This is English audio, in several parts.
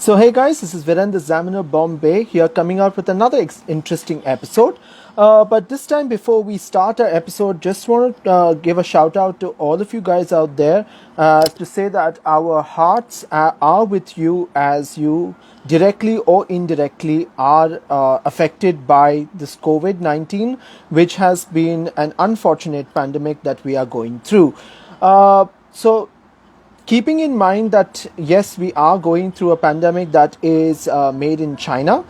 So hey guys, this is Viren Sir Bombay here coming out with another interesting episode. But this time before we start our episode, just want to give a shout out to all of you guys out there to say that our hearts are with you as you directly or indirectly are affected by this COVID-19, which has been an unfortunate pandemic that we are going through. So keeping in mind that yes, we are going through a pandemic that is made in China,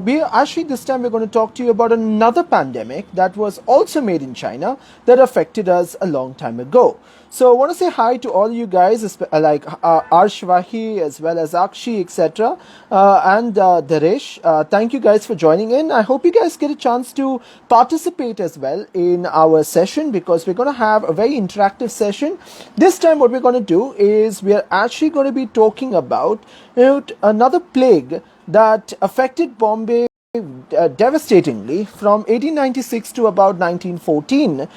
we actually this time we're going to talk to you about another pandemic that was also made in China that affected us a long time ago. So I want to say hi to all you guys, like Arshvahi as well as Akshi, etc. And Daresh. Thank you guys for joining in. I hope you guys get a chance to participate as well in our session because we're going to have a very interactive session. This time what we're going to do is we're actually going to be talking about another plague that affected Bombay devastatingly from 1896 to about 1914,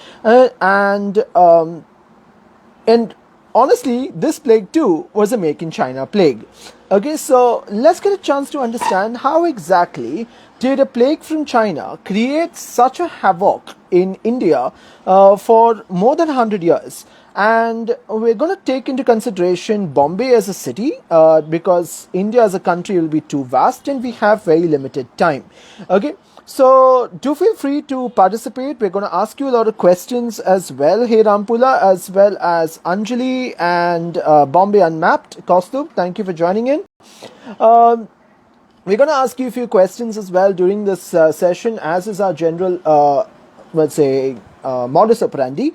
and honestly, this plague too was a make in China plague. Okay, so let's get a chance to understand how exactly did a plague from China create such a havoc in India for more than 100 years. And we're going to take into consideration Bombay as a city because India as a country will be too vast and we have very limited time. Okay. So do feel free to participate. We're going to ask you a lot of questions as well. Hey Rampula, as well as Anjali and Bombay Unmapped. Kaustubh, thank you for joining in. We're going to ask you a few questions as well during this session, as is our general, modus operandi.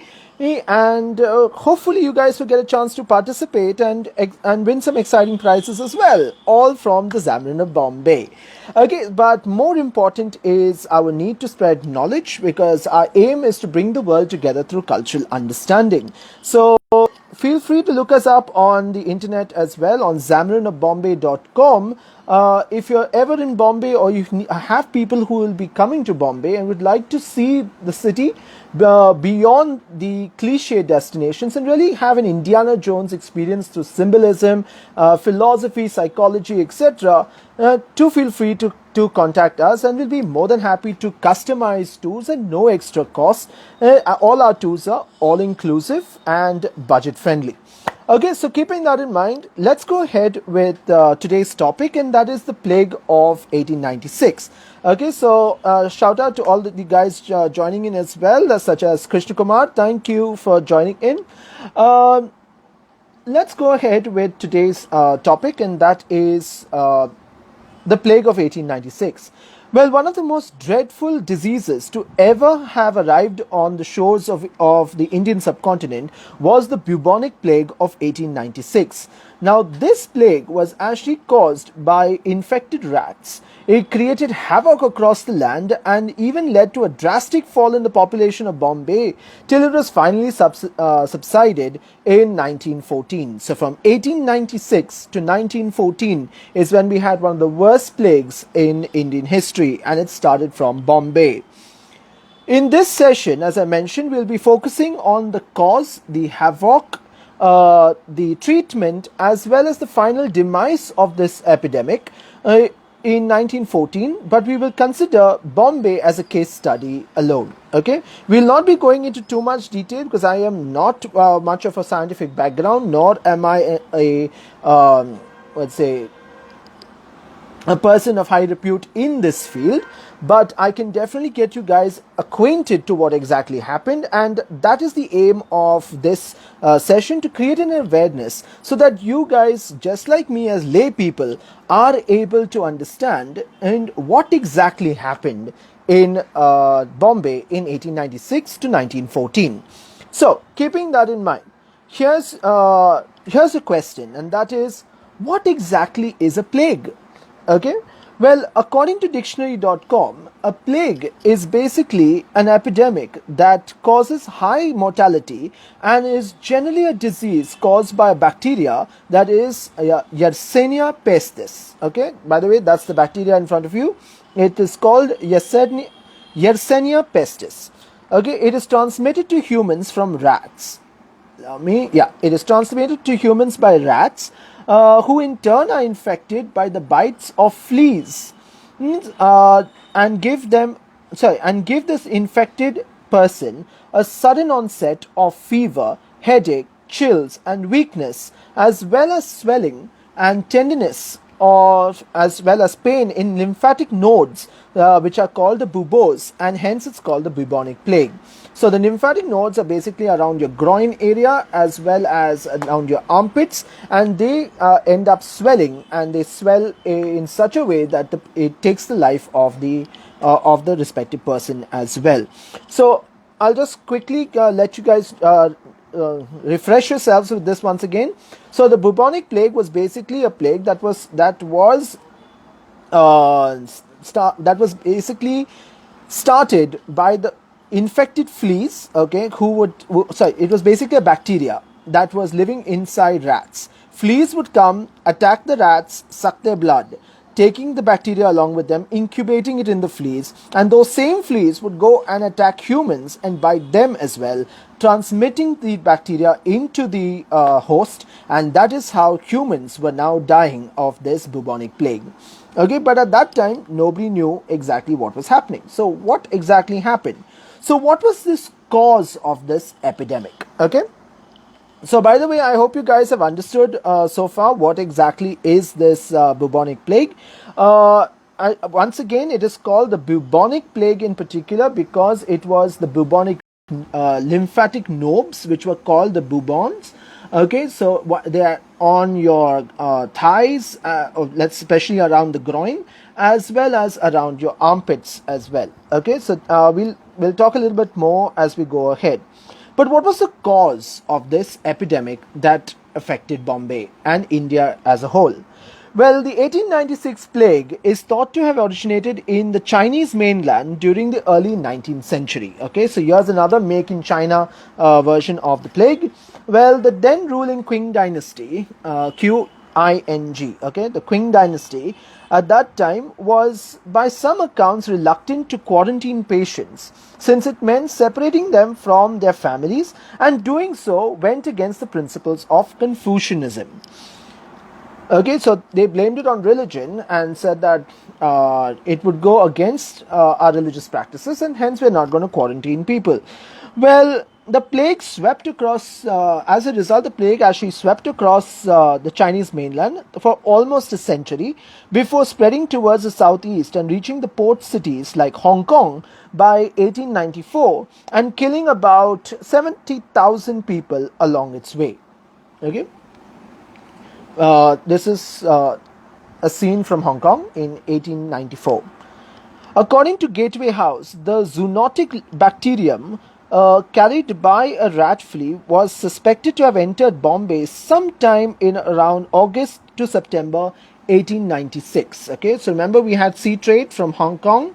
And hopefully you guys will get a chance to participate and win some exciting prizes as well, all from the Zamrin of Bombay. Okay, but more important is our need to spread knowledge because our aim is to bring the world together through cultural understanding. So feel free to look us up on the internet as well on zamrinofbombay.com. If you're ever in Bombay or you have people who will be coming to Bombay and would like to see the city beyond the cliche destinations and really have an Indiana Jones experience through symbolism, philosophy, psychology, etc., do feel free to contact us and we'll be more than happy to customize tours at no extra cost. All our tours are all inclusive and budget friendly. Okay, so keeping that in mind, let's go ahead with today's topic, and that is the plague of 1896. Okay, so shout out to all the guys joining in as well, such as Krishna Kumar. Thank you for joining in. Let's go ahead with today's topic, and that is the plague of 1896. Well, one of the most dreadful diseases to ever have arrived on the shores of the Indian subcontinent was the bubonic plague of 1896. Now, this plague was actually caused by infected rats. It created havoc across the land and even led to a drastic fall in the population of Bombay till it was finally subsided in 1914. So from 1896 to 1914 is when we had one of the worst plagues in Indian history, and it started from Bombay. In this session, as I mentioned, we'll be focusing on the cause, the havoc, the treatment, as well as the final demise of this epidemic in 1914, but we will consider Bombay as a case study alone. Okay, we'll not be going into too much detail because I am not much of a scientific background, nor am I a person of high repute in this field, but I can definitely get you guys acquainted to what exactly happened, and that is the aim of this session, to create an awareness so that you guys, just like me as lay people, are able to understand and what exactly happened in Bombay in 1896 to 1914. So, keeping that in mind, here's a question, and that is, what exactly is a plague? Okay, well, according to dictionary.com, a plague is basically an epidemic that causes high mortality and is generally a disease caused by a bacteria that is Yersinia pestis. Okay, by the way, that's the bacteria in front of you. It is called Yersinia pestis. Okay, it is transmitted to humans from rats. It is transmitted to humans by rats who in turn are infected by the bites of fleas. And give them and give this infected person a sudden onset of fever, headache, chills, and weakness, as well as swelling and tenderness, or as well as pain in lymphatic nodes, which are called the buboes, and hence it's called the bubonic plague. So the lymphatic nodes are basically around your groin area as well as around your armpits, and they end up swelling, and they swell in such a way that it takes the life of the respective person as well. So I'll just quickly let you guys refresh yourselves with this once again. So the bubonic plague was basically a plague that was basically started by the infected fleas, okay, it was basically a bacteria that was living inside rats. Fleas would come, attack the rats, suck their blood, taking the bacteria along with them, incubating it in the fleas, and those same fleas would go and attack humans and bite them as well, transmitting the bacteria into the host, and that is how humans were now dying of this bubonic plague. Okay, but at that time, nobody knew exactly what was happening. So what exactly happened? So what was this cause of this epidemic? Okay. So, by the way, I hope you guys have understood so far what exactly is this bubonic plague. Once again, it is called the bubonic plague in particular because it was the bubonic lymphatic nodes, which were called the bubons. Okay, so they are on your thighs, especially around the groin, as well as around your armpits as well. Okay, so we'll talk a little bit more as we go ahead. But what was the cause of this epidemic that affected Bombay and India as a whole? Well, the 1896 plague is thought to have originated in the Chinese mainland during the early 19th century. Okay, so here's another make in China version of the plague. Well, the then ruling Qing dynasty, Qing, okay, the Qing dynasty at that time was by some accounts reluctant to quarantine patients since it meant separating them from their families, and doing so went against the principles of Confucianism. Okay, so they blamed it on religion and said that it would go against our religious practices, and hence we're not going to quarantine people. Well, the plague swept across, as a result, the plague actually swept across the Chinese mainland for almost a century before spreading towards the southeast and reaching the port cities like Hong Kong by 1894 and killing about 70,000 people along its way. Okay. This is a scene from Hong Kong in 1894. According to Gateway House, the zoonotic bacterium carried by a rat flea was suspected to have entered Bombay sometime in around August to September 1896. Okay, so remember we had sea trade from Hong Kong.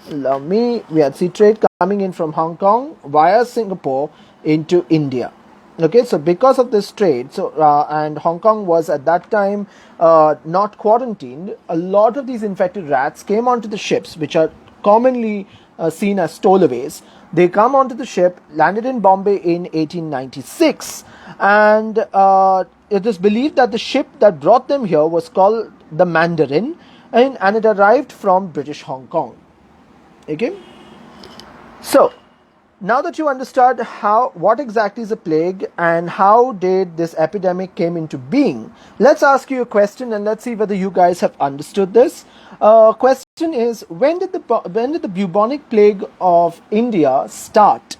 We had sea trade coming in from Hong Kong via Singapore into India. Okay, so because of this trade, and Hong Kong was at that time not quarantined, a lot of these infected rats came onto the ships, which are commonly seen as stowaways. They come onto the ship, landed in Bombay in 1896, and it is believed that the ship that brought them here was called the Mandarin, and it arrived from British Hong Kong. Okay, so now that you understood what exactly is a plague and how did this epidemic came into being, let's ask you a question and let's see whether you guys have understood this. Question is, when did the bubonic plague of India start?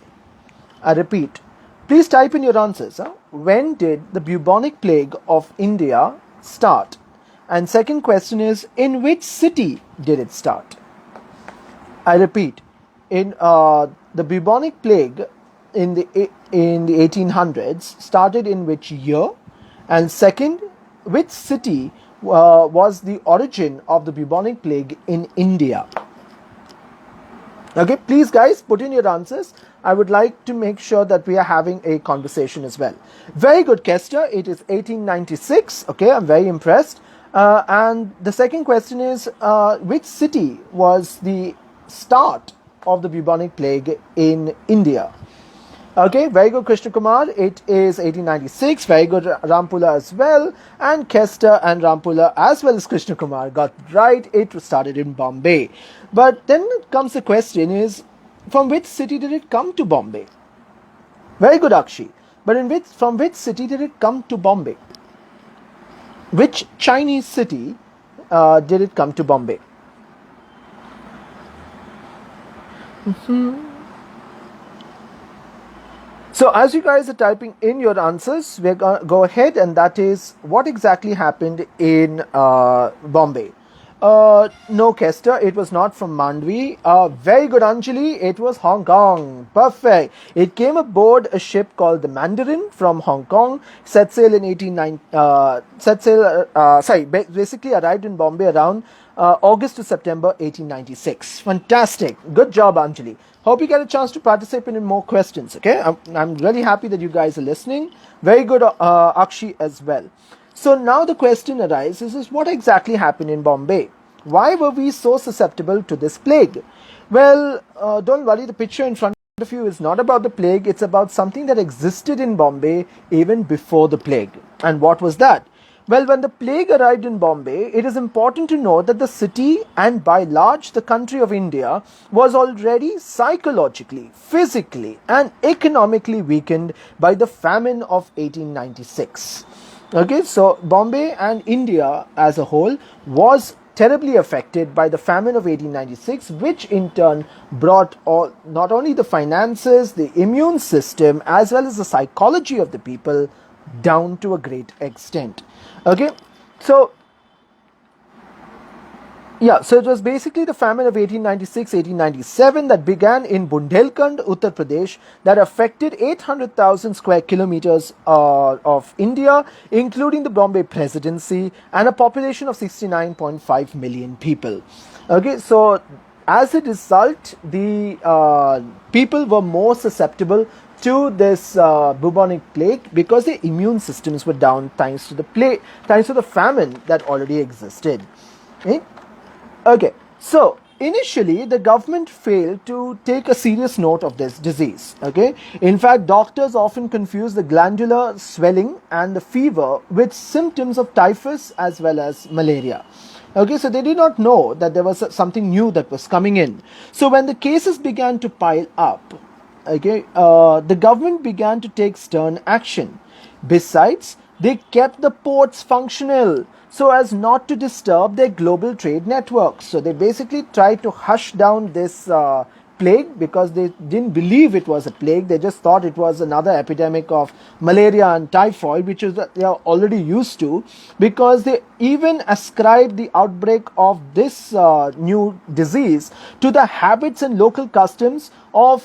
I repeat, please type in your answers. When did the bubonic plague of India start? And second question is, in which city did it start? I repeat, in the bubonic plague in the 1800s started in which year? And second, which city was the origin of the bubonic plague in India? Okay, please guys put in your answers. I would like to make sure that we are having a conversation as well. Very good, Kester. It is 1896. Okay, I'm very impressed. And the second question is, which city was the start of the bubonic plague in India? Okay, very good, Krishna Kumar. It is 1896. Very good, Rampula as well. And Kester and Rampula as well as Krishna Kumar got right. It started in Bombay. But then comes the question is, from which city did it come to Bombay? Very good, Akshi. But from which city did it come to Bombay? Which Chinese city did it come to Bombay? So as you guys are typing in your answers, we're going to go ahead, and that is what exactly happened in Bombay. No, Kester, it was not from Mandvi. Very good, Anjali. It was Hong Kong. Perfect. It came aboard a ship called the Mandarin from Hong Kong. Set sail in 1890. Basically arrived in Bombay around August to September 1896. Fantastic. Good job, Anjali. Hope you get a chance to participate in more questions. Okay, I'm really happy that you guys are listening. Very good, Akshi as well. So now the question arises is what exactly happened in Bombay? Why were we so susceptible to this plague? Well, don't worry, the picture in front of you is not about the plague. It's about something that existed in Bombay even before the plague. And what was that? Well, when the plague arrived in Bombay, it is important to note that the city and by large the country of India was already psychologically, physically and economically weakened by the famine of 1896. Okay, so Bombay and India as a whole was terribly affected by the famine of 1896, which in turn brought not only the finances, the immune system as well as the psychology of the people down to a great extent. Okay, so it was basically the famine of 1896-1897 that began in Bundelkhand, Uttar Pradesh, that affected 800,000 square kilometers of India, including the Bombay Presidency, and a population of 69.5 million people. Okay, so as a result, the people were more susceptible to this bubonic plague because their immune systems were down thanks to the famine that already existed. Okay, so initially the government failed to take a serious note of this disease. Okay, in fact, doctors often confuse the glandular swelling and the fever with symptoms of typhus as well as malaria. Okay, so they did not know that there was something new that was coming in. So when the cases began to pile up, okay, the government began to take stern action. Besides, they kept the ports functional so as not to disturb their global trade networks. So they basically tried to hush down this plague because they didn't believe it was a plague. They just thought it was another epidemic of malaria and typhoid, which is they are already used to, because they even ascribed the outbreak of this new disease to the habits and local customs of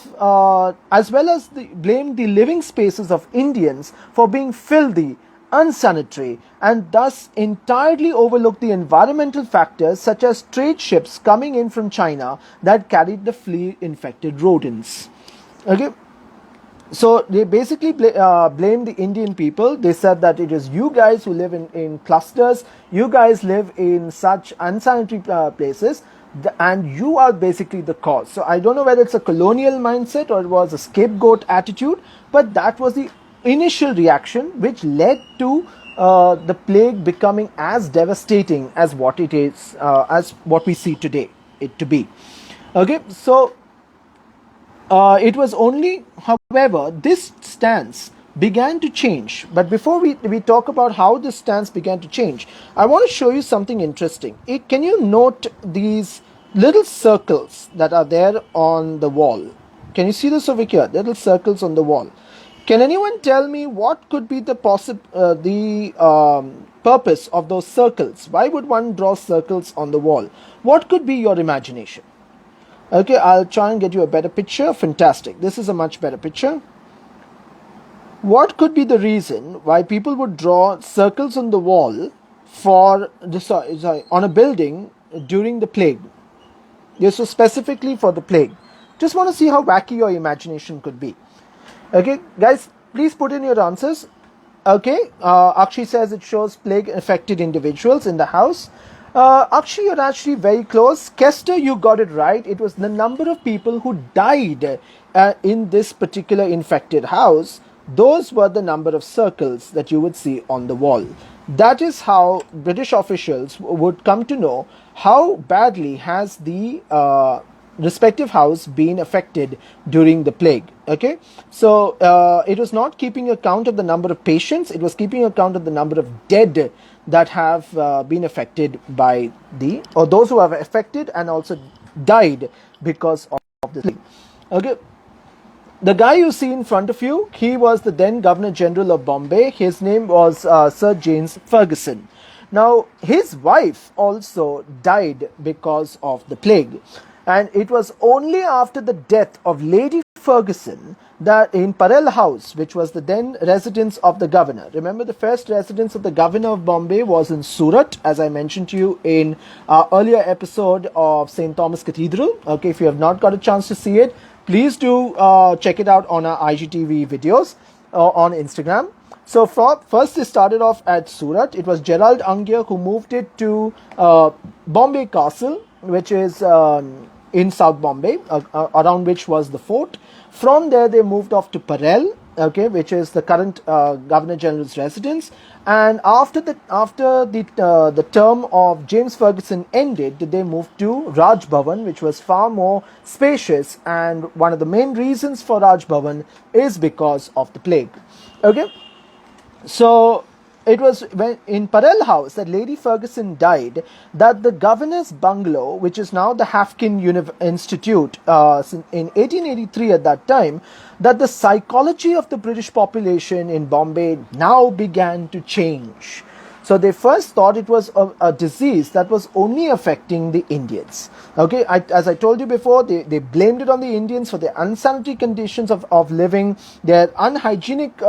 as well as blamed the living spaces of Indians for being filthy, unsanitary, and thus entirely overlooked the environmental factors such as trade ships coming in from China that carried the flea-infected rodents. Okay, so they basically blamed the Indian people. They said that it is you guys who live in clusters, you guys live in such unsanitary places, and you are basically the cause. So I don't know whether it's a colonial mindset or it was a scapegoat attitude, but that was the initial reaction which led to the plague becoming as devastating as what it is, as what we see today it to be. Okay, so it was only, however, this stance began to change. But before we talk about how this stance began to change, I want to show you something interesting. Can you note these little circles that are there on the wall? Can you see this over here? Little circles on the wall. Can anyone tell me what could be the purpose of those circles? Why would one draw circles on the wall? What could be your imagination? Okay, I'll try and get you a better picture. Fantastic. This is a much better picture. What could be the reason why people would draw circles on the wall for on a building during the plague? This was specifically for the plague. Just want to see how wacky your imagination could be. Okay, guys, please put in your answers. Okay, Akshi says it shows plague-affected individuals in the house. Akshi, you're actually very close. Kester, you got it right. It was the number of people who died in this particular infected house, those were the number of circles that you would see on the wall. That is how British officials would come to know how badly has the respective house been affected during the plague. Okay, so it was not keeping account of the number of patients, it was keeping account of the number of dead that have been affected by the, or those who have affected and also died because of the plague. Okay, the guy you see in front of you, he was the then Governor General of Bombay. His name was Sir James Ferguson. Now, his wife also died because of the plague. And it was only after the death of Lady Ferguson that in Parel House, which was the then residence of the governor. Remember, the first residence of the governor of Bombay was in Surat, as I mentioned to you in our earlier episode of St. Thomas Cathedral. Okay, if you have not got a chance to see it, please do check it out on our IGTV videos on Instagram. So first it started off at Surat. It was Gerald Angier who moved it to Bombay Castle, which is in South Bombay, around which was the fort. From there they moved off to Parel, okay, which is the current Governor General's residence. And after the term of James Ferguson ended, they moved to Raj Bhavan, which was far more spacious. And one of the main reasons for Raj Bhavan is because of the plague. Okay, so it was when in Parel House that Lady Ferguson died that the governor's bungalow, which is now the Hafkin Institute, in 1883 at that time, that the psychology of the British population in Bombay now began to change. So they first thought it was a disease that was only affecting the Indians. Okay, as I told you before, they blamed it on the Indians for their unsanitary conditions of living, their unhygienic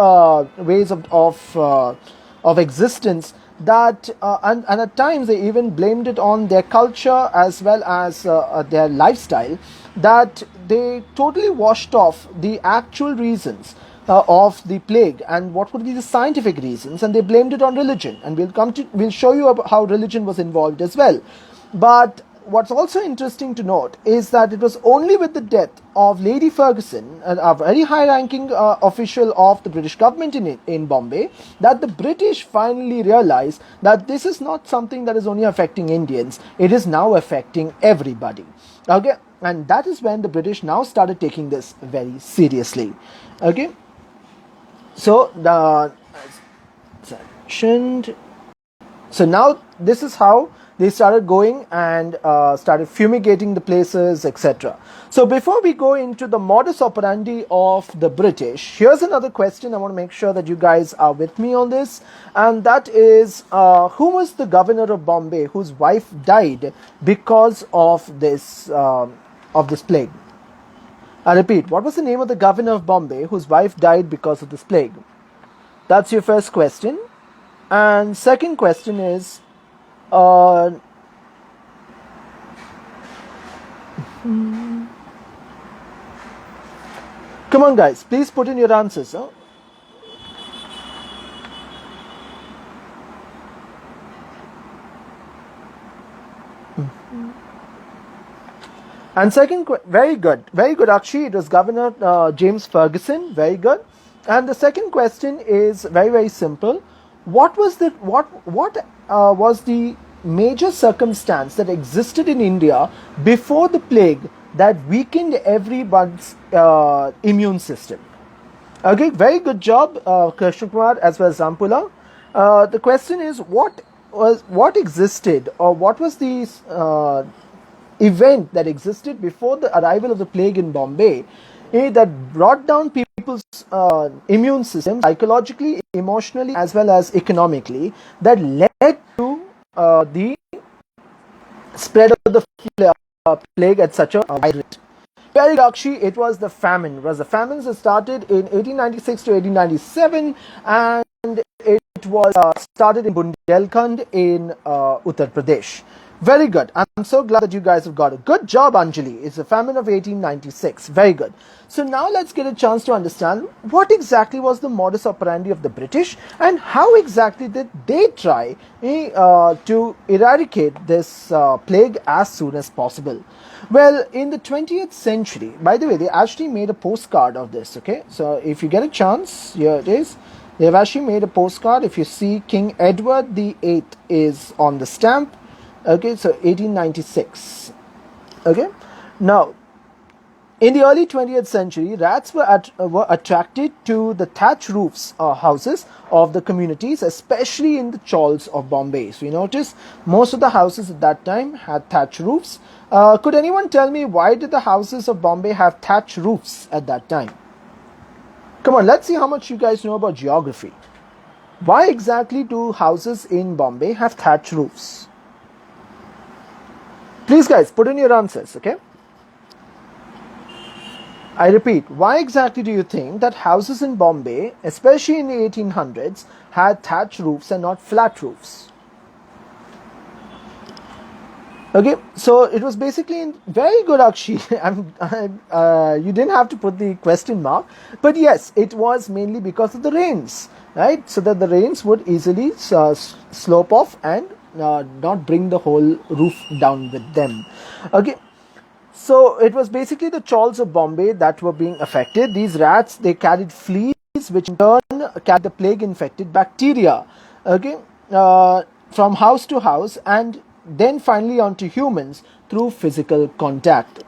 ways of existence, that and at times they even blamed it on their culture as well as their lifestyle, that they totally washed off the actual reasons of the plague and what would be the scientific reasons, and they blamed it on religion. And we'll show you about how religion was involved as well. But what's also interesting to note is that it was only with the death of Lady Ferguson, a very high-ranking official of the British government in Bombay, that the British finally realized that this is not something that is only affecting Indians, it is now affecting everybody. Okay, and that is when the British now started taking this very seriously. Okay, so so now this is how they started going and started fumigating the places, etc. So before we go into the modus operandi of the British, here's another question. I want to make sure that you guys are with me on this, and that is, who was the governor of Bombay whose wife died because of this plague? I repeat, what was the name of the governor of Bombay whose wife died because of this plague? That's your first question. And second question is, come on guys, please put in your answers. Huh? And second, very good, Akshi. It was Governor James Ferguson. Very good. And the second question is very, very simple. What was the major circumstance that existed in India before the plague that weakened everyone's immune system? Okay, very good job, Krishna Kumar as well as Zampula. The question is, what existed, or what was the event that existed before the arrival of the plague in Bombay that brought down people's immune system psychologically, emotionally, as well as economically, that led to the spread of the plague at such a wide rate? Very Dakshi, it was the famine. It was the famines that started in 1896 to 1897, and it was started in Bundelkhand in Uttar Pradesh. Very good. I'm so glad that you guys have got it. Good job, Anjali. It's the famine of 1896. Very good. So now let's get a chance to understand what exactly was the modus operandi of the British and how exactly did they try to eradicate this plague as soon as possible. Well, in the 20th century, by the way, they actually made a postcard of this, okay? So if you get a chance, here it is. They've actually made a postcard. If you see, King Edward the Eighth is on the stamp. Okay, so 1896. Okay, now in the early 20th century, rats were attracted to the thatch roofs houses of the communities, especially in the chawls of Bombay. So you notice most of the houses at that time had thatch roofs. Could anyone tell me why did the houses of Bombay have thatch roofs at that time? Come on, let's see how much you guys know about geography. Why exactly do houses in Bombay have thatch roofs? Please guys, put in your answers, okay? I repeat, why exactly do you think that houses in Bombay, especially in the 1800s, had thatch roofs and not flat roofs? Okay, so it was basically very good, Akshi. You didn't have to put the question mark, but yes, it was mainly because of the rains, right? So that the rains would easily slope off and not bring the whole roof down with them. Okay, so it was basically the chawls of Bombay that were being affected. These rats, they carried fleas, which in turn carried the plague-infected bacteria. Okay, from house to house, and then finally onto humans through physical contact.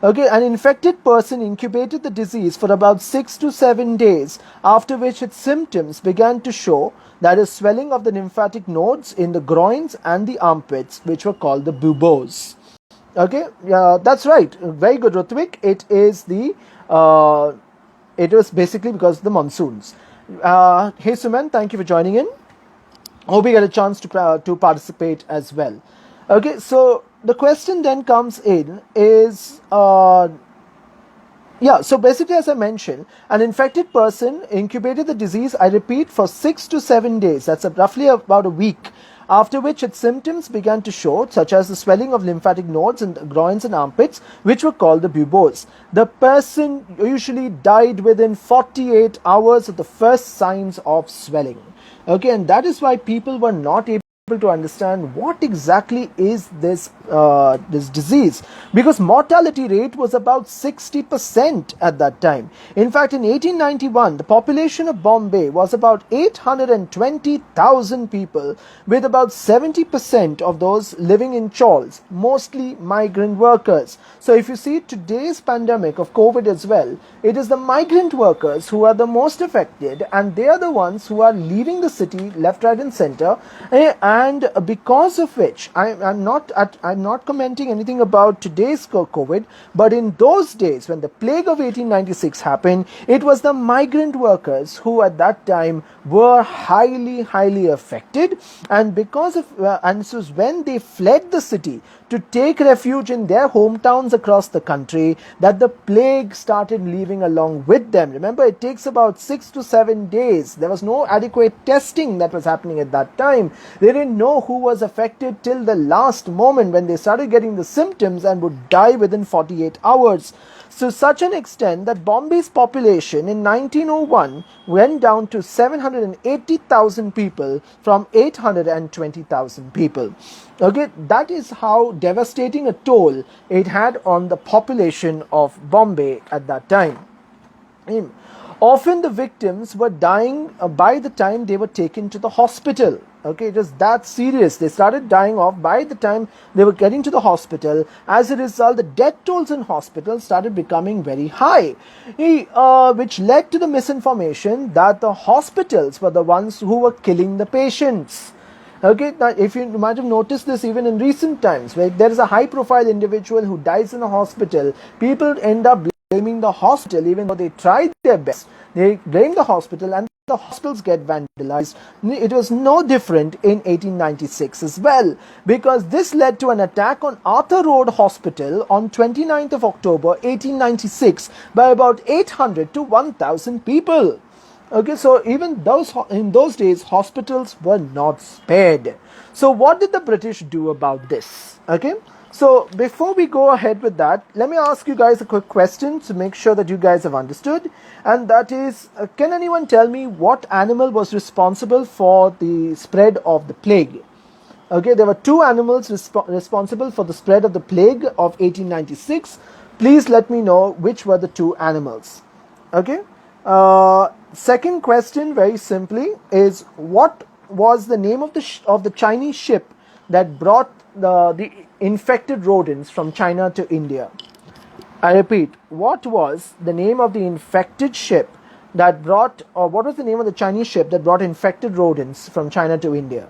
Okay, an infected person incubated the disease for about 6 to 7 days, after which its symptoms began to show, that is swelling of the lymphatic nodes in the groins and the armpits, which were called the buboes. Okay, that's right. Very good, Rutvik. It was basically because of the monsoons. Hey Suman, thank you for joining in. Hope you get a chance to participate as well. Okay, so the question then comes in is, so basically, as I mentioned, an infected person incubated the disease, I repeat, for 6 to 7 days. That's roughly about a week. After which its symptoms began to show, such as the swelling of lymphatic nodes in the groins and armpits, which were called the buboes. The person usually died within 48 hours of the first signs of swelling. Okay, and that is why people were not able to understand what exactly is this disease, because mortality rate was about 60% at that time. In fact, in 1891, the population of Bombay was about 820,000 people, with about 70% of those living in chawls, mostly migrant workers. So if you see today's pandemic of COVID as well, it is the migrant workers who are the most affected, and they are the ones who are leaving the city left, right and center, and because of which I'm not commenting anything about today's COVID, but in those days when the plague of 1896 happened, it was the migrant workers who at that time were highly affected, and because of and this was when they fled the city to take refuge in their hometowns across the country, that the plague started leaving along with them. Remember, it takes about 6 to 7 days. There was no adequate testing that was happening at that time. They didn't know who was affected till the last moment, when they started getting the symptoms and would die within 48 hours. To such an extent that Bombay's population in 1901 went down to 780,000 people from 820,000 people. Okay, that is how devastating a toll it had on the population of Bombay at that time. Often the victims were dying by the time they were taken to the hospital. Okay, it was that serious. They started dying off by the time they were getting to the hospital. As a result, the death tolls in hospitals started becoming very high, which led to the misinformation that the hospitals were the ones who were killing the patients. Okay, now if you might have noticed this even in recent times, where there is a high profile individual who dies in a hospital, people end up blaming the hospital even though they tried their best. They blame the hospital and the hospitals get vandalized. It was no different in 1896 as well, because this led to an attack on Arthur Road Hospital on 29th of October 1896 by about 800 to 1000 people. Okay, so even in those days, hospitals were not spared. So what did the British do about this? Okay, so before we go ahead with that, let me ask you guys a quick question to make sure that you guys have understood, and that is, can anyone tell me what animal was responsible for the spread of the plague? Okay, there were two animals responsible for the spread of the plague of 1896. Please let me know which were the two animals. Okay. Second question, very simply, is what was the name of the Chinese ship that brought the infected rodents from China to India? I repeat, what was the name of the infected ship that brought, or what was the name of the Chinese ship that brought infected rodents from China to India?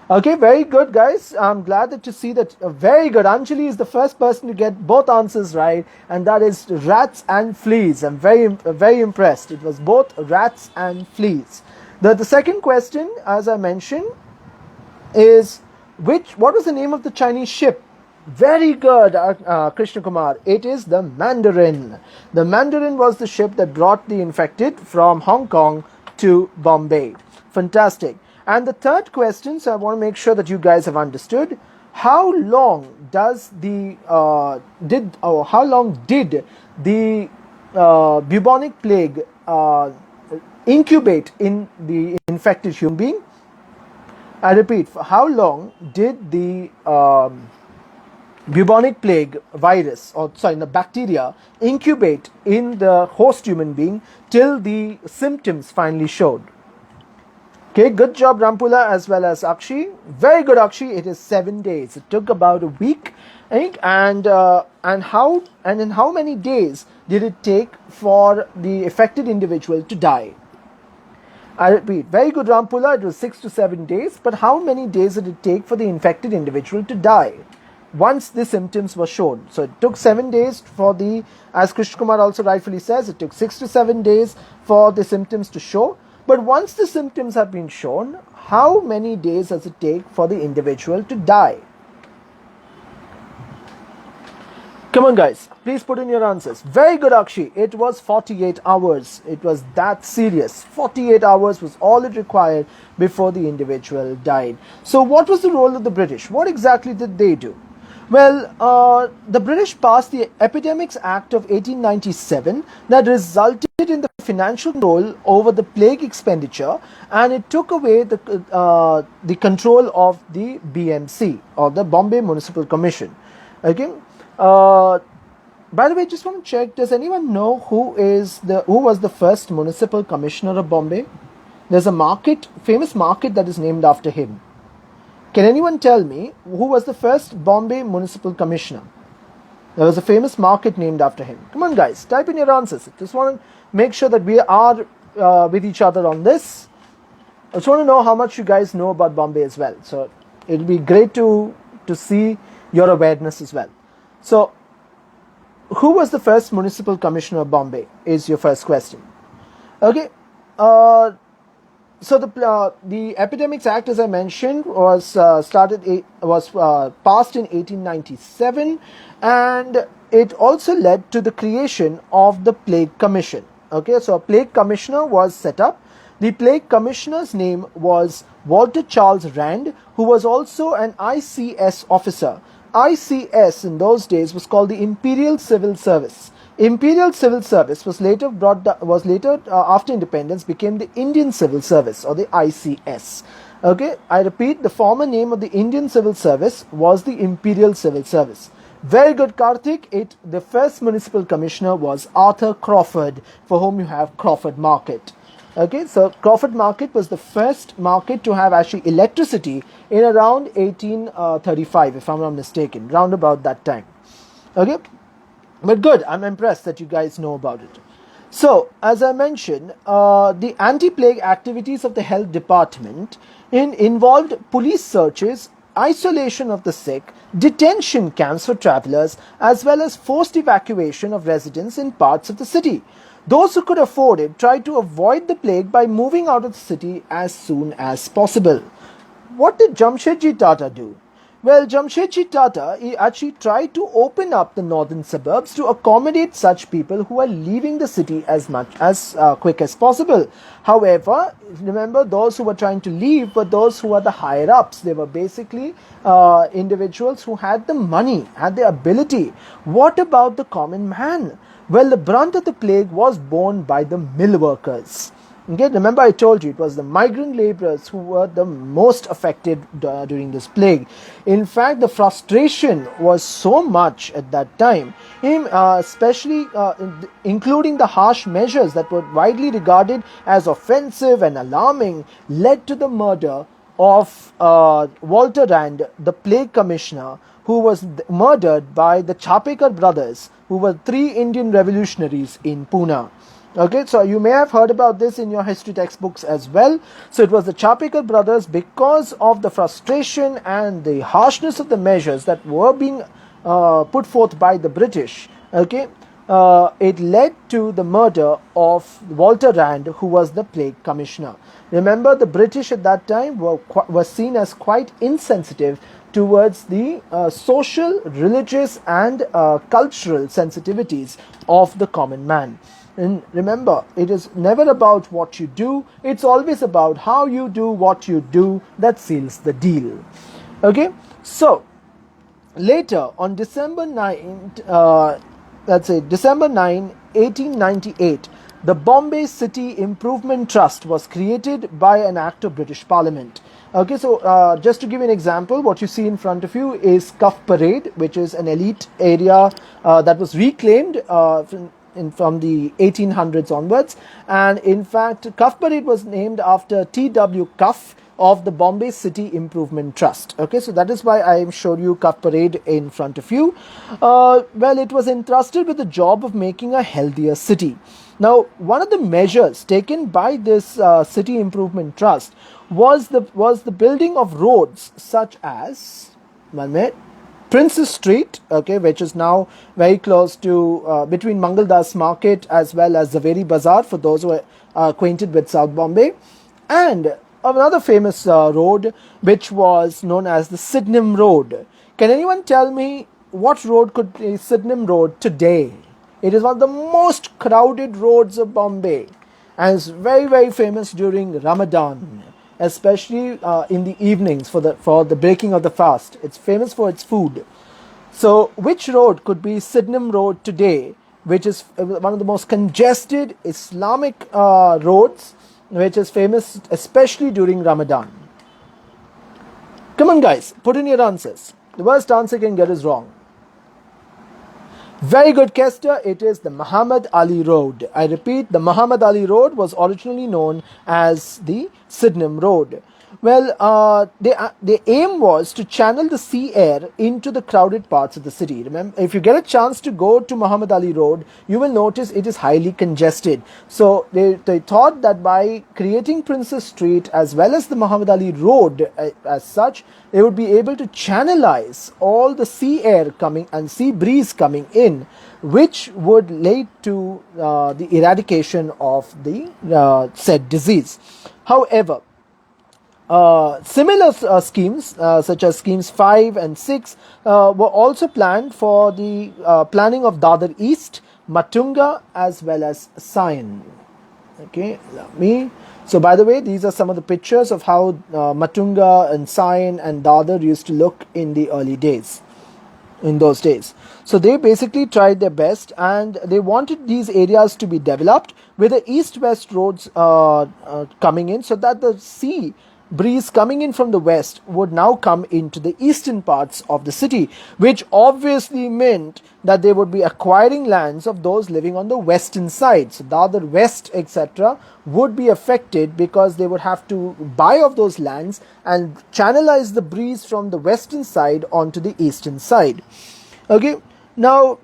Okay, very good, guys. I'm glad to see that. Very good. Anjali is the first person to get both answers right, and that is rats and fleas. I'm very impressed. It was both rats and fleas. The second question, as I mentioned, is what was the name of the Chinese ship? Very good, Krishna Kumar. It is the Mandarin. The Mandarin was the ship that brought the infected from Hong Kong to Bombay. Fantastic. And the third question, so I want to make sure that you guys have understood, how long did the bubonic plague incubate in the infected human being? I repeat, for how long did the bubonic plague virus, the bacteria, incubate in the host human being till the symptoms finally showed? Okay, good job Rampula as well as Akshi. Very good, Akshi. It is 7 days. It took about a week, and in how many days did it take for the affected individual to die? I repeat, very good Rampula. It was 6 to 7 days, but how many days did it take for the infected individual to die once the symptoms were shown? So it took 7 days as Krishna Kumar also rightfully says, it took 6 to 7 days for the symptoms to show. But once the symptoms have been shown, how many days does it take for the individual to die? Come on, guys. Please put in your answers. Very good, Akshi. It was 48 hours. It was that serious. 48 hours was all it required before the individual died. So what was the role of the British? What exactly did they do? Well, the British passed the Epidemics Act of 1897 that resulted in the financial control over the plague expenditure, and it took away the control of the BMC, or the Bombay Municipal Commission. Okay. By the way, just want to check, does anyone know who was the first municipal commissioner of Bombay? There's a famous market that is named after him. Can anyone tell me who was the first Bombay Municipal Commissioner? There was a famous market named after him. Come on, guys, type in your answers. Just want to make sure that we are with each other on this. I just want to know how much you guys know about Bombay as well. So it'll be great to see your awareness as well. So, who was the first Municipal Commissioner of Bombay? Is your first question. Okay. So the Epidemics Act, as I mentioned, was passed in 1897, and it also led to the creation of the Plague Commission. Okay, so a Plague Commissioner was set up. The Plague Commissioner's name was Walter Charles Rand, who was also an ICS officer. ICS in those days was called the Imperial Civil Service. Imperial Civil Service was later after independence became the Indian Civil Service, or the ICS. Okay, I repeat, the former name of the Indian Civil Service was the Imperial Civil Service. Very good, Karthik. The first municipal commissioner was Arthur Crawford, for whom you have Crawford Market. Okay, so Crawford Market was the first market to have actually electricity in around 1835, if I'm not mistaken, round about that time. Okay, but good, I'm impressed that you guys know about it. So, as I mentioned, the anti-plague activities of the health department involved police searches, isolation of the sick, detention camps for travelers, as well as forced evacuation of residents in parts of the city. Those who could afford it tried to avoid the plague by moving out of the city as soon as possible. What did Jamshedji Tata do? Well, Jamshedji Tata, he actually tried to open up the northern suburbs to accommodate such people who are leaving the city as quick as possible. However, remember, those who were trying to leave were those who were the higher ups. They were basically individuals who had the money, had the ability. What about the common man? Well, the brunt of the plague was borne by the mill workers. Okay, remember I told you it was the migrant laborers who were the most affected during this plague. In fact, the frustration was so much at that time, especially including the harsh measures that were widely regarded as offensive and alarming, led to the murder of Walter Rand, the plague commissioner, who was murdered by the Chapekar brothers, who were 3 Indian revolutionaries in Pune. Okay, so you may have heard about this in your history textbooks as well. So it was the Chapekar brothers, because of the frustration and the harshness of the measures that were being put forth by the British. Okay, it led to the murder of Walter Rand, who was the plague commissioner. Remember, the British at that time were seen as quite insensitive towards the social, religious and cultural sensitivities of the common man. And remember, it is never about what you do, it's always about how you do what you do that seals the deal. Okay, so later on December 9, December 9, 1898, the Bombay City Improvement Trust was created by an act of British Parliament. Okay, so just to give you an example, what you see in front of you is Cuff Parade, which is an elite area that was reclaimed from the 1800s onwards. And in fact, Cuff Parade was named after T.W. Cuff of the Bombay City Improvement Trust. Okay, so that is why I showed you Cuff Parade in front of you. Well, it was entrusted with the job of making a healthier city. Now, one of the measures taken by this City Improvement Trust was the building of roads such as, one minute, Princess Street, okay, which is now very close to between Mangaldas Market as well as Zaveri Bazaar, for those who are acquainted with South Bombay, and another famous road which was known as the Sydenham Road. Can anyone tell me what road could be Sydenham Road today? It is one of the most crowded roads of Bombay and is very, very famous during Ramadan, especially in the evenings for the breaking of the fast. It's famous for its food. So which road could be Sydenham Road today, which is one of the most congested Islamic roads, which is famous especially during Ramadan? Come on guys, put in your answers. The worst answer you can get is wrong. Very good, Kester. It is the Muhammad Ali Road. I repeat, the Muhammad Ali Road was originally known as the Sydenham Road. Well, the aim was to channel the sea air into the crowded parts of the city. Remember, if you get a chance to go to Muhammad Ali Road, you will notice it is highly congested. So they thought that by creating Princess Street as well as the Muhammad Ali Road as such, they would be able to channelize all the sea air coming and sea breeze coming in, which would lead to the eradication of the said disease. However, similar schemes such as schemes 5 and 6 were also planned for the planning of Dadar East, Matunga as well as Sion. Okay, so by the way, these are some of the pictures of how Matunga and Sion and Dadar used to look in the early days, in those days. So they basically tried their best and they wanted these areas to be developed with the east-west roads coming in, so that the sea breeze coming in from the west would now come into the eastern parts of the city, which obviously meant that they would be acquiring lands of those living on the western side. So Dadar West, etc. would be affected because they would have to buy off those lands and channelize the breeze from the western side onto the eastern side. Okay, now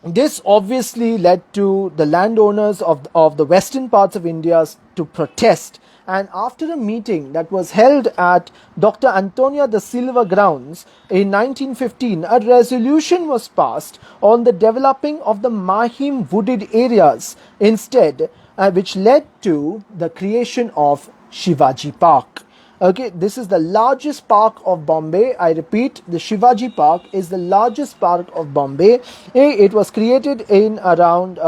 this obviously led to the landowners of the western parts of India to protest. And after a meeting that was held at Dr. Antonia da Silva grounds in 1915, a resolution was passed on the developing of the Mahim wooded areas instead, which led to the creation of Shivaji Park. Okay, this is the largest park of Bombay. I repeat, the Shivaji Park is the largest park of Bombay. It was created in around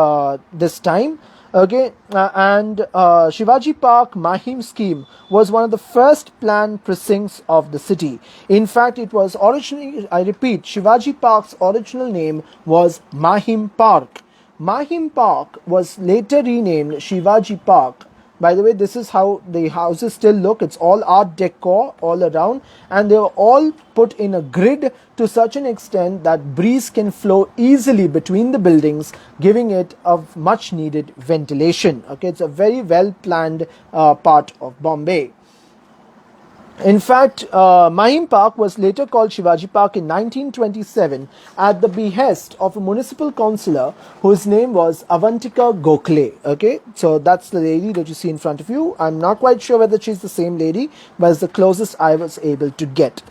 this time. Okay, and Shivaji Park Mahim scheme was one of the first planned precincts of the city. In fact, it was originally, I repeat, Shivaji Park's original name was Mahim Park. Mahim Park was later renamed Shivaji Park. By the way, this is how the houses still look. It's all art decor all around, and they were all put in a grid to such an extent that breeze can flow easily between the buildings, giving it a much needed ventilation. Okay, it's a very well planned part of Bombay. In fact, Mahim Park was later called Shivaji Park in 1927 at the behest of a municipal councillor whose name was Avantika Gokhale. Okay, so that's the lady that you see in front of you. I'm not quite sure whether she's the same lady, but it's the closest I was able to get.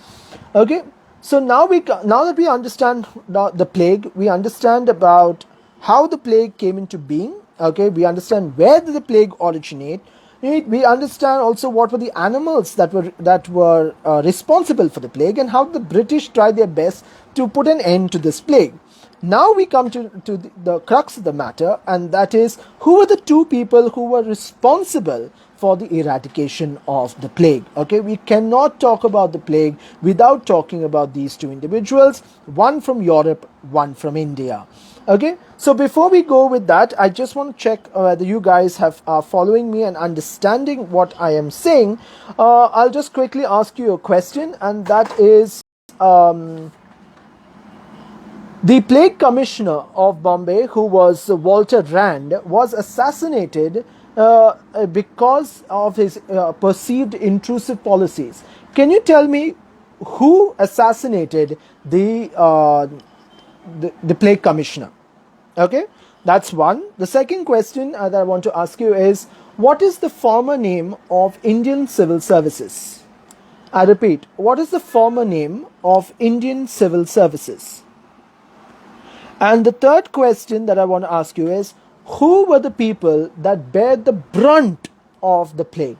Okay, so now that we understand the plague, we understand about how the plague came into being. Okay, we understand where did the plague originate. We understand also what were the animals that were responsible for the plague, and how the British tried their best to put an end to this plague. Now we come to the crux of the matter, and that is, who were the two people who were responsible for the eradication of the plague. Okay, we cannot talk about the plague without talking about these two individuals, one from Europe, one from India. Okay, so before we go with that, I just want to check whether you guys are following me and understanding what I am saying. I'll just quickly ask you a question, and that is, the plague commissioner of Bombay, who was Walter Rand, was assassinated because of his perceived intrusive policies. Can you tell me who assassinated the plague commissioner? Okay, that's one. The second question that I want to ask you is, what is the former name of Indian Civil Services? I repeat, what is the former name of Indian Civil Services? And the third question that I want to ask you is, who were the people that bear the brunt of the plague?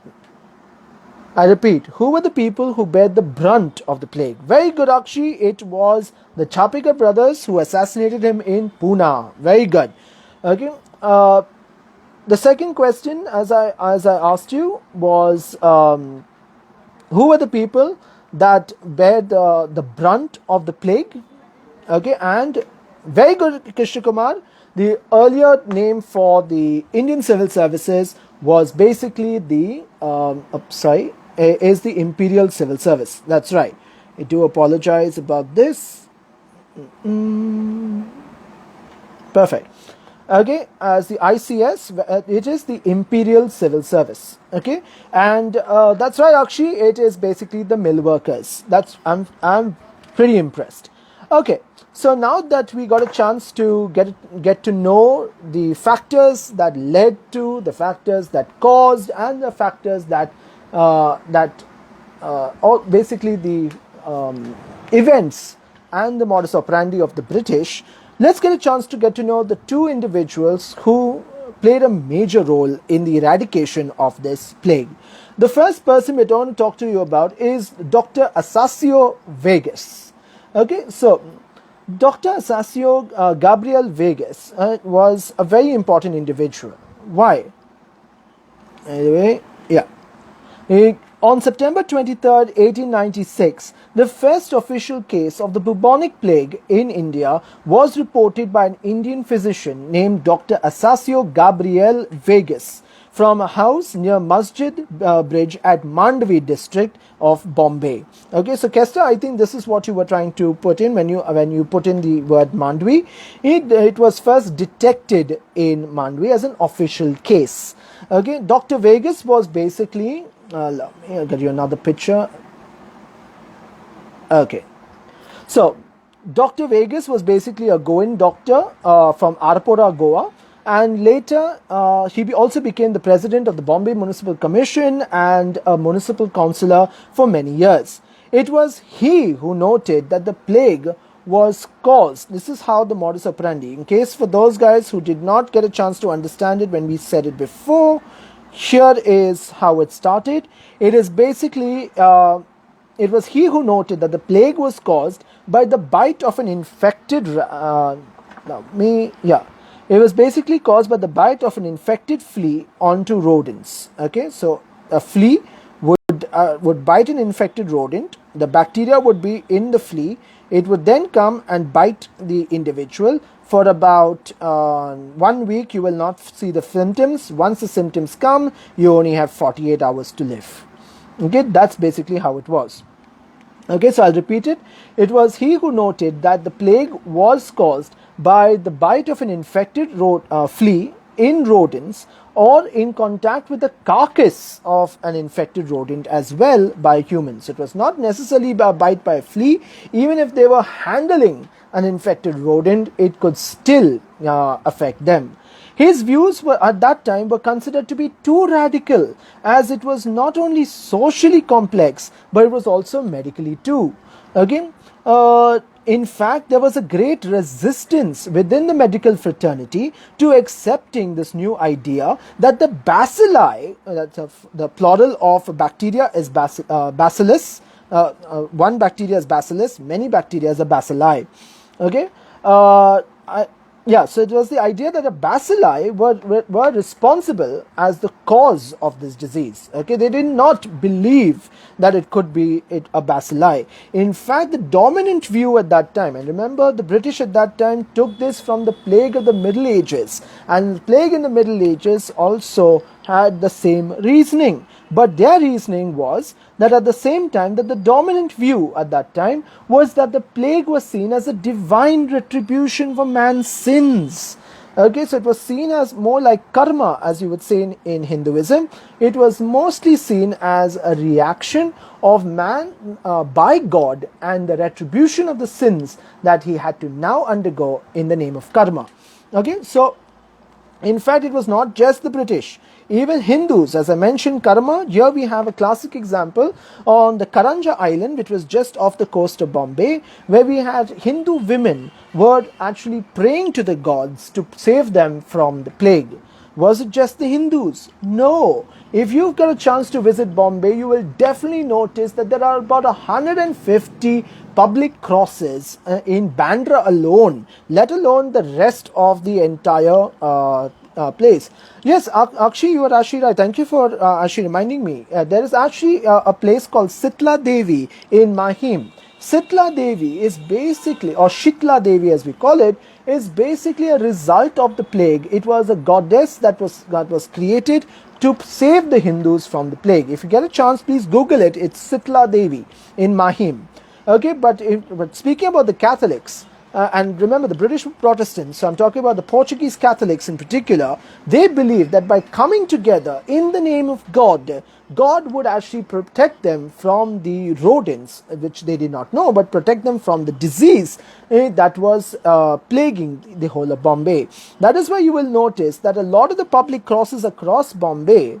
I repeat, who were the people who bear the brunt of the plague? Very good, Akshi. It was the Chapika brothers who assassinated him in Pune. Very good. Okay. The second question, as I asked you, was who were the people that bear the brunt of the plague? Okay, and very good, Krishna Kumar. The earlier name for the Indian Civil Services was basically the is the Imperial Civil Service. That's right. I do apologize about this. Perfect. Okay, as the ICS, it is the Imperial Civil Service. Okay, and that's right, Akshi. It is basically the mill workers. I'm pretty impressed. Okay, so now that we got a chance to get to know the factors that led to, the factors that caused, and the factors that basically the events and the modus operandi of the British, let's get a chance to get to know the two individuals who played a major role in the eradication of this plague. The first person we're going to talk to you about is Dr. Asasio Vegas. Okay, so Dr. Asasio Gabriel Vegas was a very important individual. Why? Anyway, yeah. On September 23rd, 1896, the first official case of the bubonic plague in India was reported by an Indian physician named Dr. Asasio Gabriel Vegas from a house near Masjid Bridge at Mandvi district of Bombay. Okay, so Kester, I think this is what you were trying to put in when you put in the word Mandvi. It was first detected in Mandvi as an official case. Okay, Dr. Vegas was basically, let me get you another picture. Okay, so Dr. Vegas was basically a Goan doctor from Arapora, Goa, and later he also became the president of the Bombay Municipal Commission and a municipal councillor for many years. It was he who noted that the plague was caused. This is how the modus operandi, in case for those guys who did not get a chance to understand it when we said it before, here is how it started. It is basically, it was he who noted that the plague was caused by the bite of an infected, it was basically caused by the bite of an infected flea onto rodents. Okay, so a flea would bite an infected rodent. The bacteria would be in the flea. It would then come and bite the individual. For about 1 week, you will not see the symptoms. Once the symptoms come, you only have 48 hours to live. Okay, that's basically how it was. Okay, so I'll repeat it. It was he who noted that the plague was caused by the bite of an infected flea in rodents, or in contact with the carcass of an infected rodent as well by humans. It was not necessarily a bite by a flea. Even if they were handling an infected rodent, it could still affect them. His views were at that time were considered to be too radical, as it was not only socially complex but it was also medically too. Again, in fact, there was a great resistance within the medical fraternity to accepting this new idea that the bacilli, the plural of bacteria is bacillus, one bacteria is bacillus, many bacteria are bacilli. Okay, so it was the idea that the bacilli were responsible as the cause of this disease. Okay, they did not believe that it could be a bacilli. In fact, the dominant view at that time, and remember the British at that time took this from the plague of the Middle Ages, and the plague in the Middle Ages also had the same reasoning. But their reasoning was that at the same time, that the dominant view at that time was that the plague was seen as a divine retribution for man's sins. Okay, so it was seen as more like karma, as you would say in Hinduism. It was mostly seen as a reaction of man by God and the retribution of the sins that he had to now undergo in the name of karma. Okay, so in fact, it was not just the British. Even Hindus, as I mentioned, karma, here we have a classic example on the Karanja island, which was just off the coast of Bombay, where we had Hindu women were actually praying to the gods to save them from the plague. Was it just the Hindus? No. If you've got a chance to visit Bombay, you will definitely notice that there are about 150 public crosses in Bandra alone, let alone the rest of the entire place. Yes, Akshi, you are actually right. Thank you for actually reminding me. There is actually a place called Sitla Devi in Mahim. Sitla Devi is basically, or Shitla Devi as we call it, is basically a result of the plague. It was a goddess that was created to save the Hindus from the plague. If you get a chance, please Google it. It's Sitla Devi in Mahim. Okay, but speaking about the Catholics, and remember the British Protestants, so I'm talking about the Portuguese Catholics in particular, they believe that by coming together in the name of God, God would actually protect them from the rodents, which they did not know, but protect them from the disease that was plaguing the whole of Bombay. That is why you will notice that a lot of the public crosses across Bombay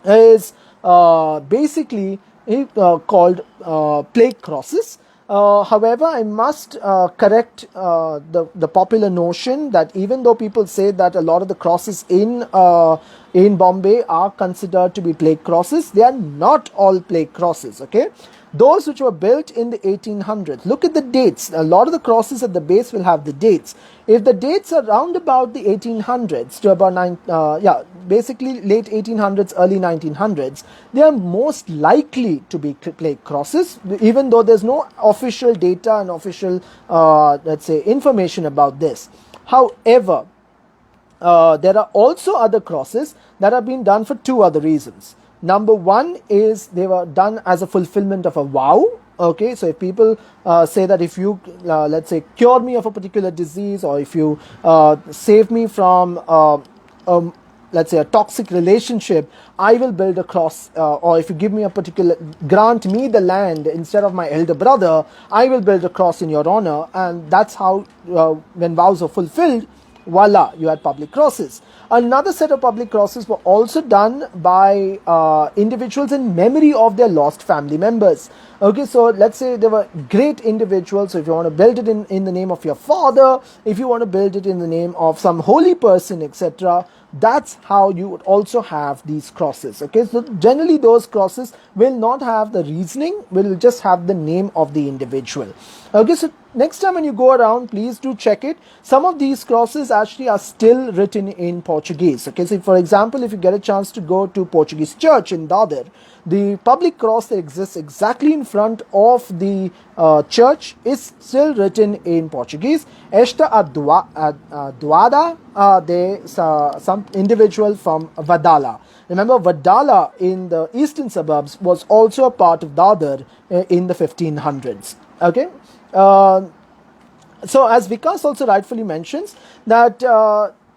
is basically called plague crosses. However, I must correct the popular notion that even though people say that a lot of the crosses in Bombay are considered to be plague crosses, they are not all plague crosses. Okay, those which were built in the 1800s. Look at the dates. A lot of the crosses at the base will have the dates. If the dates are round about the 1800s to about basically late 1800s, early 1900s, they are most likely to be plague crosses, even though there's no official data and official, let's say, information about this. However, there are also other crosses that have been done for two other reasons. Number one is they were done as a fulfillment of a vow. Okay, so if people say that if you, let's say, cure me of a particular disease, or if you save me from, let's say, a toxic relationship, I will build a cross, or if you give me a particular, grant me the land instead of my elder brother, I will build a cross in your honor. And that's how, when vows are fulfilled, voila, you had public crosses. Another set of public crosses were also done by individuals in memory of their lost family members. Okay, so let's say they were great individuals. So if you want to build it in the name of your father, if you want to build it in the name of some holy person, etc., That's how you would also have these crosses. Okay, so generally those crosses will not have the reasoning, will just have the name of the individual. Okay, so next time when you go around, please do check it. Some of these crosses actually are still written in Portuguese. Okay, so for example, if you get a chance to go to Portuguese church in Dadar, the public cross that exists exactly in front of the church is still written in Portuguese. Esta Duada de some individual from Vadala. Remember, Vadala in the eastern suburbs was also a part of Dadar in the 1500s. Okay. So as Vikas also rightfully mentions that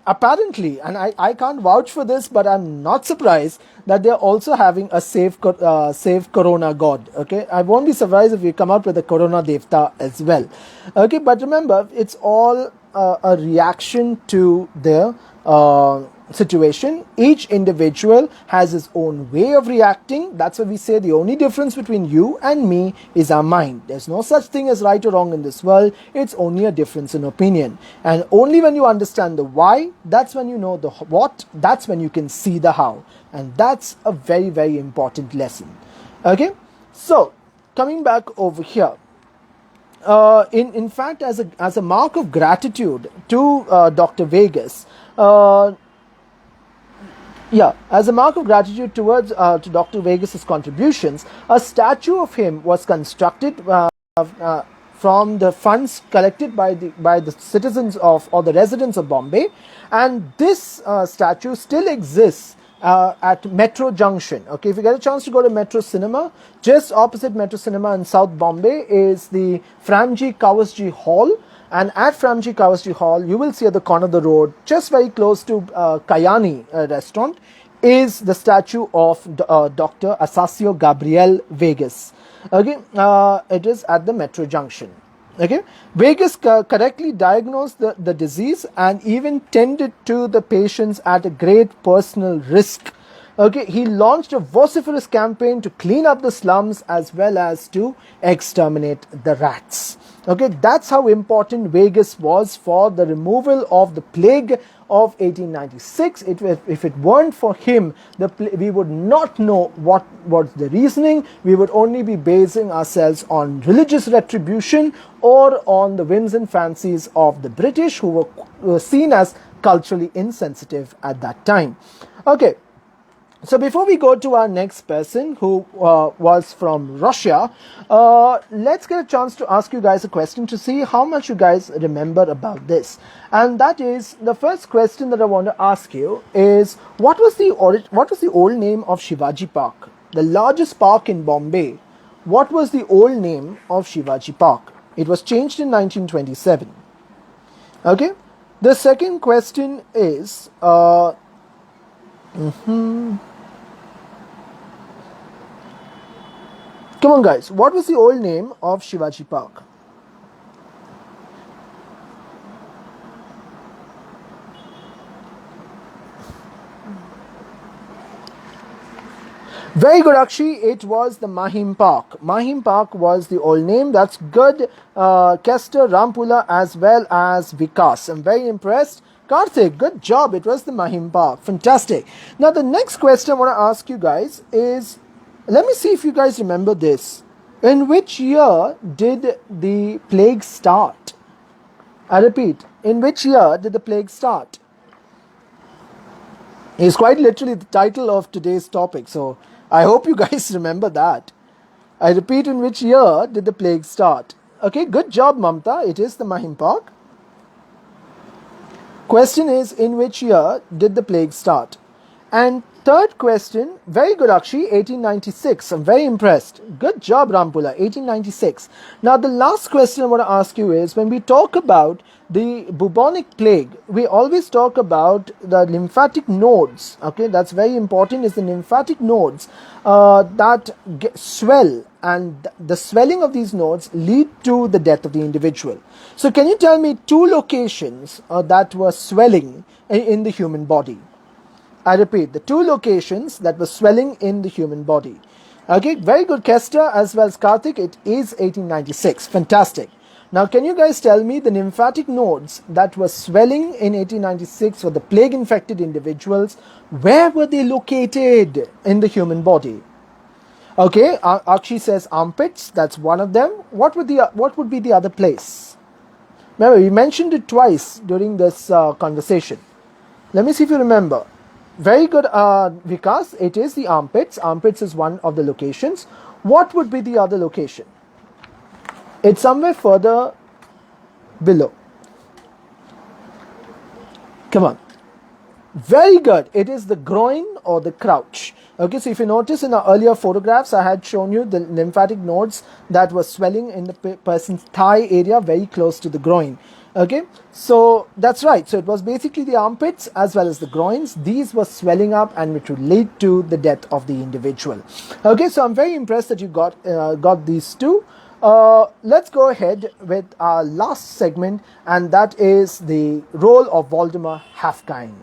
apparently, and I can't vouch for this, but I'm not surprised that they're also having a save Corona god. Okay, I won't be surprised if we come out with a Corona Devta as well. Okay, but remember, it's all a reaction to their situation. Each individual has his own way of reacting. That's why we say the only difference between you and me is our mind. There's no such thing as right or wrong in this world. It's only a difference in opinion. And only when you understand the why, that's when you know the what, that's when you can see the how. And that's a very, very important lesson. Okay, so coming back over here, in fact, as a mark of gratitude to Dr. Vegas, as a mark of gratitude towards to Dr. Vegas's contributions, a statue of him was constructed from the funds collected by the citizens of, or the residents of, Bombay, and this statue still exists at Metro Junction. Okay, if you get a chance to go to Metro Cinema, just opposite Metro Cinema in South Bombay is the Framji Kawasji Hall. And at Framji Kawasji Hall, you will see at the corner of the road, just very close to Kayani restaurant, is the statue of Dr. Asasio Gabriel Vegas. Okay, it is at the Metro Junction. Okay, Vegas correctly diagnosed the disease and even tended to the patients at a great personal risk. Okay, he launched a vociferous campaign to clean up the slums as well as to exterminate the rats. Okay, that's how important Vegas was for the removal of the plague of 1896. If it weren't for him, we would not know what was the reasoning. We would only be basing ourselves on religious retribution or on the whims and fancies of the British, who were seen as culturally insensitive at that time. Okay. So before we go to our next person, who was from Russia, let's get a chance to ask you guys a question to see how much you guys remember about this. And that is, the first question that I want to ask you is, what was the old name of Shivaji Park, the largest park in Bombay? What was the old name of Shivaji Park? It was changed in 1927. Okay. The second question is. Come on guys, what was the old name of Shivaji Park? Very good, Akshi. It was the Mahim Park. Mahim Park was the old name. That's good. Kester, Rampula, as well as Vikas. I'm very impressed. Karthik, good job. It was the Mahim Park. Fantastic. Now, the next question I want to ask you guys is, let me see if you guys remember this. In which year did the plague start? I repeat, in which year did the plague start? It's quite literally the title of today's topic, so I hope you guys remember that. I repeat, in which year did the plague start? Okay, good job, Mamta. It is the Mahim Park. Question is, in which year did the plague start? And third question, very good, Akshi, 1896. I'm very impressed. Good job, Rampula, 1896. Now, the last question I want to ask you is, when we talk about the bubonic plague, we always talk about the lymphatic nodes. Okay, that's very important, is the lymphatic nodes that swell, and the swelling of these nodes lead to the death of the individual. So, can you tell me two locations that were swelling in the human body? I repeat, the two locations that were swelling in the human body. Okay, very good, Kester, as well as Karthik. It is 1896. Fantastic. Now, can you guys tell me the lymphatic nodes that were swelling in 1896 for the plague-infected individuals, where were they located in the human body? Okay, Akshi says armpits. That's one of them. What would be the other place? Remember, we mentioned it twice during this conversation. Let me see if you remember. Very good, Vikas. It is the armpits. Armpits is one of the locations. What would be the other location? It's somewhere further below. Come on. Very good. It is the groin or the crouch. Okay, so if you notice in our earlier photographs, I had shown you the lymphatic nodes that were swelling in the person's thigh area very close to the groin. Okay, so that's right. So it was basically the armpits as well as the groins. These were swelling up and which would lead to the death of the individual. Okay, so I'm very impressed that you got these two. Let's go ahead with our last segment, and that is the role of Waldemar Hafkind.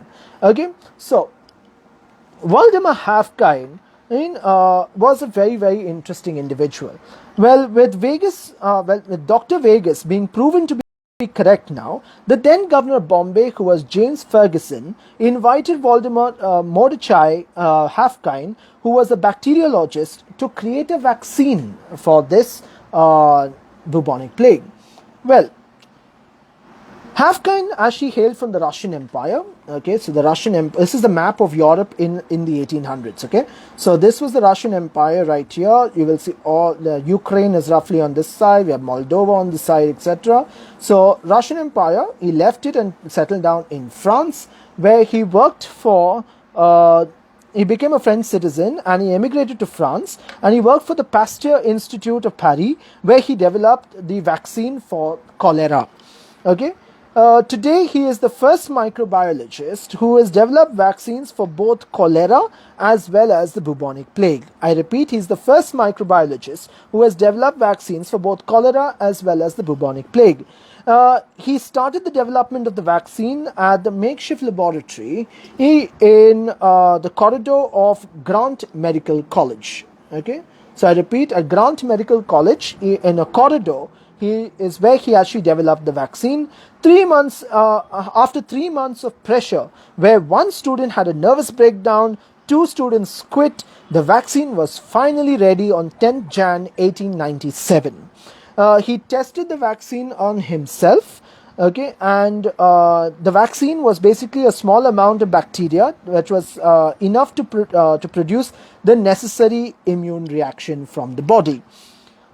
Okay, so Waldemar Hafkind was a very, very interesting individual. Well, with Dr. Vegas being proven to be correct now, the then governor of Bombay, who was James Ferguson, invited Waldemar Mordechai Hafkind, who was a bacteriologist, to create a vaccine for this bubonic plague. Well, Hafkind actually hailed from the Russian Empire. Okay, so the Russian Empire, this is the map of Europe in the 1800s. Okay, so this was the Russian Empire right here. You will see all the Ukraine is roughly on this side. We have Moldova on this side, etc. So Russian Empire, he left it and settled down in France, where he worked for. He became a French citizen and he emigrated to France, and he worked for the Pasteur Institute of Paris, where he developed the vaccine for cholera. Okay. Today, he is the first microbiologist who has developed vaccines for both cholera as well as the bubonic plague. I repeat, he is the first microbiologist who has developed vaccines for both cholera as well as the bubonic plague. He started the development of the vaccine at the makeshift laboratory in the corridor of Grant Medical College. Okay, so I repeat, at Grant Medical College, in a corridor, is where he actually developed the vaccine. 3 months after 3 months of pressure, where one student had a nervous breakdown, 2 students quit, the vaccine was finally ready on 10th Jan 1897. He tested the vaccine on himself. Okay, and the vaccine was basically a small amount of bacteria, which was enough to produce the necessary immune reaction from the body.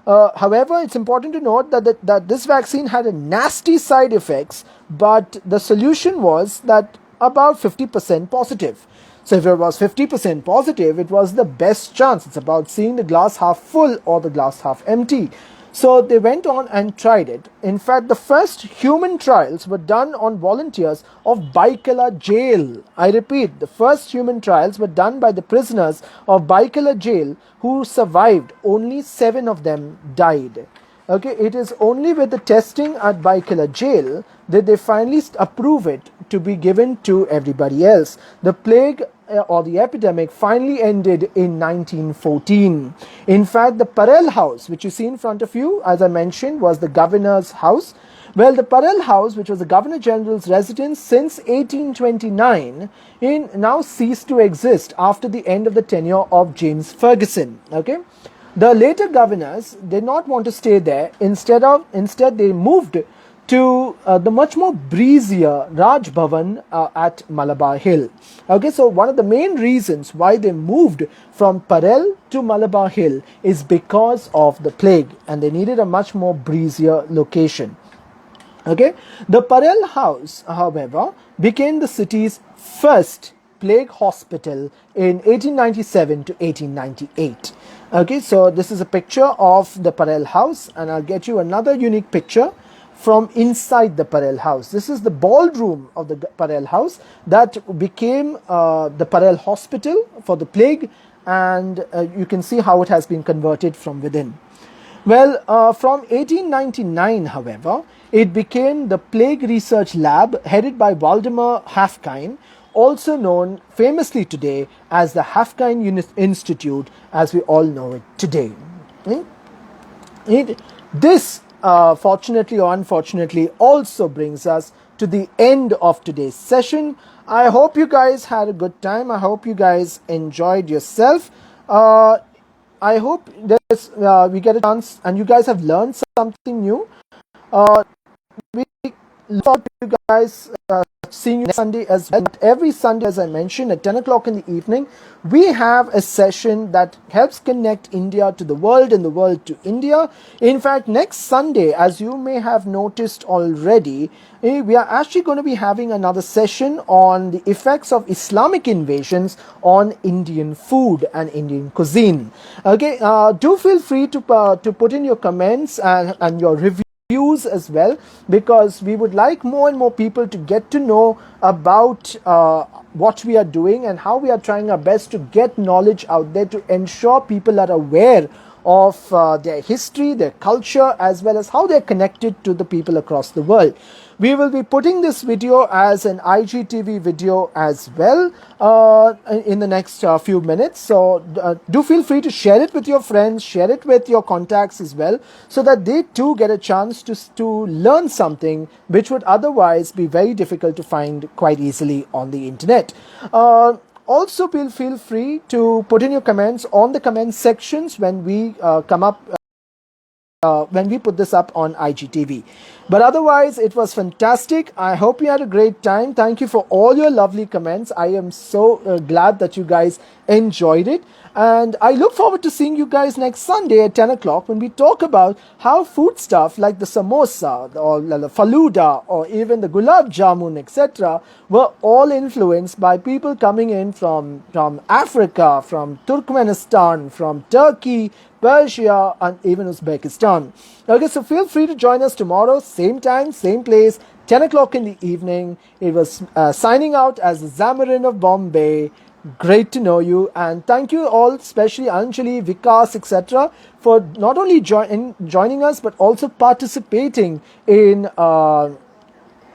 However, it's important to note that this vaccine had a nasty side effects, but the solution was that about 50% positive. So if it was 50% positive, it was the best chance. It's about seeing the glass half full or the glass half empty. So they went on and tried it. In fact, the first human trials were done on volunteers of Baikala jail. I repeat, the first human trials were done by the prisoners of Baikala jail who survived. Only 7 of them died. Okay, it is only with the testing at Baikala jail that they finally approve it to be given to everybody else. The plague or the epidemic finally ended in 1914. In fact, the Parel House, which you see in front of you, as I mentioned, was the governor's house. Well, the Parel House, which was the Governor General's residence since 1829, now ceased to exist after the end of the tenure of James Ferguson. Okay, the later governors did not want to stay there. Instead, they moved to the much more breezier Raj Bhavan at Malabar Hill. Okay, so one of the main reasons why they moved from Parel to Malabar Hill is because of the plague, and they needed a much more breezier location. Okay, the Parel House, however, became the city's first plague hospital in 1897 to 1898. Okay, so this is a picture of the Parel House, and I'll get you another unique picture from inside the Parel House. This is the ballroom of the Parel House that became the Parel Hospital for the plague, and you can see how it has been converted from within. Well, from 1899, however, it became the Plague Research Lab headed by Waldemar Hafkind, also known famously today as the Hafkind Institute, as we all know it today. This fortunately or unfortunately, also brings us to the end of today's session. I hope you guys had a good time. I hope you guys enjoyed yourself. I hope we get a chance and you guys have learned something new. We look forward to you guys seeing you next Sunday as well. Every Sunday, as I mentioned, at 10 o'clock in the evening, we have a session that helps connect India to the world and the world to India. In fact, next Sunday, as you may have noticed already, we are actually going to be having another session on the effects of Islamic invasions on Indian food and Indian cuisine. Okay, do feel free to put in your comments and your reviews as well, because we would like more and more people to get to know about what we are doing and how we are trying our best to get knowledge out there to ensure people are aware of their history, their culture, as well as how they're connected to the people across the world. We will be putting this video as an IGTV video as well in the next few minutes. So do feel free to share it with your friends, share it with your contacts as well, so that they too get a chance to learn something which would otherwise be very difficult to find quite easily on the internet. Also, feel free to put in your comments on the comment sections when we when we put this up on IGTV. But otherwise, it was fantastic. I hope you had a great time. Thank you for all your lovely comments. I am so glad that you guys enjoyed it. And I look forward to seeing you guys next Sunday at 10 o'clock when we talk about how food stuff like the samosa or the faluda or even the gulab jamun, etc., were all influenced by people coming in from Africa, from Turkmenistan, from Turkey, Persia, and even Uzbekistan. Okay, so feel free to join us tomorrow, same time, same place, 10 o'clock in the evening. It was signing out as the Zamarin of Bombay. Great to know you, and thank you all, especially Anjali, Vikas, etc., for not only joining us but also participating in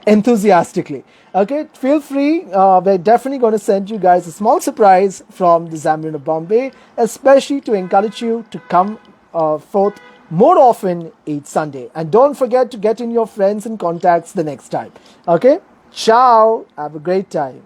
enthusiastically. Okay, feel free. We're definitely going to send you guys a small surprise from the Zamarin of Bombay, especially to encourage you to come forth more often each Sunday. And don't forget to get in your friends and contacts the next time. Okay, ciao. Have a great time.